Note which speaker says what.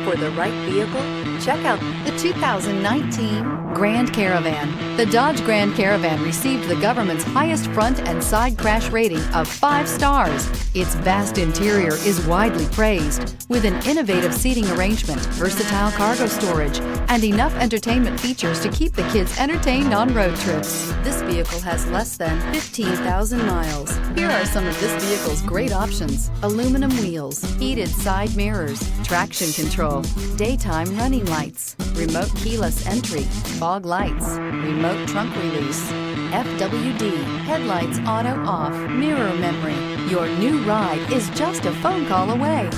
Speaker 1: for the right vehicle? Check out
Speaker 2: The 2019 Grand Caravan. The Dodge Grand Caravan received the government's highest front and side crash rating of 5 stars. Its vast interior is widely praised, with an innovative seating arrangement, versatile cargo storage, and enough entertainment features to keep the kids entertained on road trips. This vehicle has less than 15,000 miles. Here are some of this vehicle's great options: aluminum wheels, heated side mirrors, traction control, daytime running lights, remote keyless entry, fog lights, remote trunk release, FWD, headlights auto off, mirror memory. Your new ride is just a phone call away.